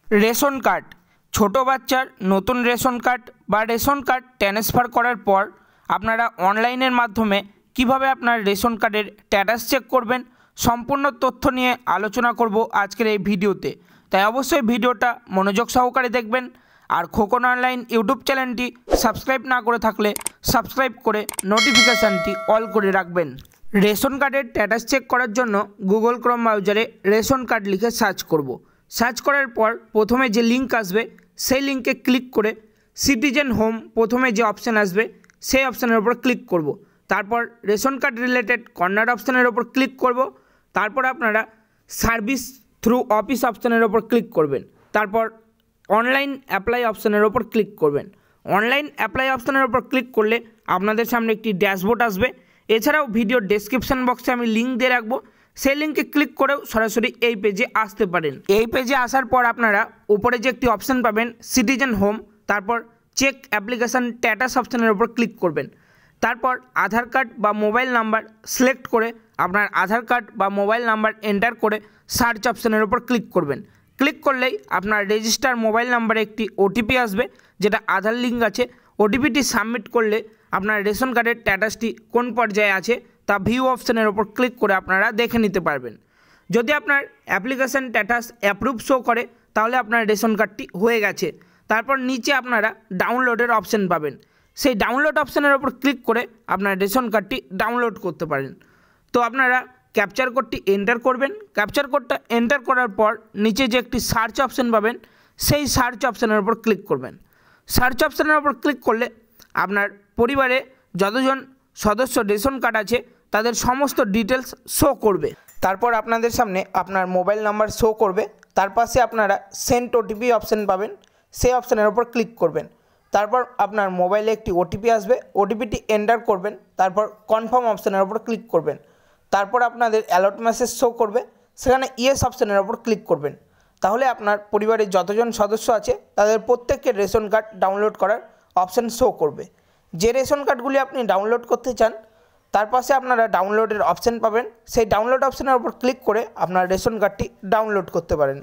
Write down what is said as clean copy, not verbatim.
Ration card, ছোটো বাচ্চার নতুন রেশন কার্ড বা রেশন কার্ড ট্রান্সফার করার পর আপনারা অনলাইনের মাধ্যমে কিভাবে আপনার রেশন কার্ডের স্ট্যাটাস চেক করবেন সম্পূর্ণ তথ্য নিয়ে আলোচনা করব আজকের এই ভিডিওতে। তাই অবশ্যই ভিডিওটা মনোযোগ সহকারে দেখবেন। আর খোকন অনলাইন ইউটিউব চ্যানেলটি সাবস্ক্রাইব না করে থাকলে সাবস্ক্রাইব করে নোটিফিকেশানটি অল করে রাখবেন। রেশন কার্ডের স্ট্যাটাস চেক করার জন্য গুগল ক্রোম ব্রাউজারে রেশন কার্ড লিখে সার্চ করব। সার্চ করার পর প্রথমে যে লিঙ্ক আসবে সেই লিঙ্কে ক্লিক করে সিটিজেন হোম প্রথমে যে অপশান আসবে সেই অপশানের উপর ক্লিক করব। তারপর রেশন কার্ড রিলেটেড কর্নার অপশানের উপর ক্লিক করব। তারপর আপনারা সার্ভিস থ্রু অফিস অপশানের উপর ক্লিক করবেন। তারপর অনলাইন অ্যাপ্লাই অপশানের উপর ক্লিক করবেন। অনলাইন অ্যাপ্লাই অপশানের উপর ক্লিক করলে আপনাদের সামনে একটি ড্যাশবোর্ড আসবে। এছাড়াও ভিডিওর ডেসক্রিপশন বক্সে আমি লিঙ্ক দিয়ে রাখবো, সেই লিঙ্কে ক্লিক করেও সরাসরি এই পেজে আসতে পারেন। এই পেজে আসার পর আপনারা উপরে যে একটি অপশান পাবেন সিটিজেন হোম, তারপর চেক অ্যাপ্লিকেশান স্ট্যাটাস অপশানের উপর ক্লিক করবেন। তারপর আধার কার্ড বা মোবাইল নাম্বার সিলেক্ট করে আপনার আধার কার্ড বা মোবাইল নাম্বার এন্টার করে সার্চ অপশানের উপর ক্লিক করবেন। ক্লিক করলেই আপনার রেজিস্টার মোবাইল নাম্বারে একটি ওটিপি আসবে, যেটা আধার লিঙ্ক আছে। ওটিপিটি সাবমিট করলে আপনার রেশন কার্ডের স্ট্যাটাসটি কোন পর্যায়ে আছে তা ভিউ অপশানের ওপর ক্লিক করে আপনারা দেখে নিতে পারবেন। যদি আপনার অ্যাপ্লিকেশান স্ট্যাটাস অ্যাপ্রুভ শো করে তাহলে আপনার রেশন কার্ডটি হয়ে গেছে। তারপর নিচে আপনারা ডাউনলোডের অপশান পাবেন, সেই ডাউনলোড অপশানের ওপর ক্লিক করে আপনার রেশন কার্ডটি ডাউনলোড করতে পারেন। তো আপনারা ক্যাপচার কোডটি এন্টার করবেন। ক্যাপচার কোডটা এন্টার করার পর নিচে যে একটি সার্চ অপশান পাবেন সেই সার্চ অপশানের ওপর ক্লিক করবেন। সার্চ অপশানের ওপর ক্লিক করলে আপনার পরিবারে যতজন সদস্য রেশন কার্ড আছে তাদের সমস্ত ডিটেলস শো করবে। তারপর আপনাদের সামনে আপনার মোবাইল নাম্বার শো করবে। তার পাশে আপনারা সেন্ড ওটিপি অপশান পাবেন, সেই অপশানের ওপর ক্লিক করবেন। তারপর আপনার মোবাইলে একটি ওটিপি আসবে, ওটিপিটি এন্টার করবেন। তারপর কনফার্ম অপশানের ওপর ক্লিক করবেন। তারপর আপনাদের অ্যালার্ট মেসেজ শো করবে, সেখানে ইয়েস অপশানের ওপর ক্লিক করবেন। তাহলে আপনার পরিবারের যতজন সদস্য আছে তাদের প্রত্যেকের রেশন কার্ড ডাউনলোড করার অপশান শো করবে। যে রেশন কার্ডগুলি আপনি ডাউনলোড করতে চান তার পাশে আপনারা ডাউনলোডের অপশান পাবেন, সেই ডাউনলোড অপশানের ওপর ক্লিক করে আপনার রেশন কার্ডটি ডাউনলোড করতে পারেন।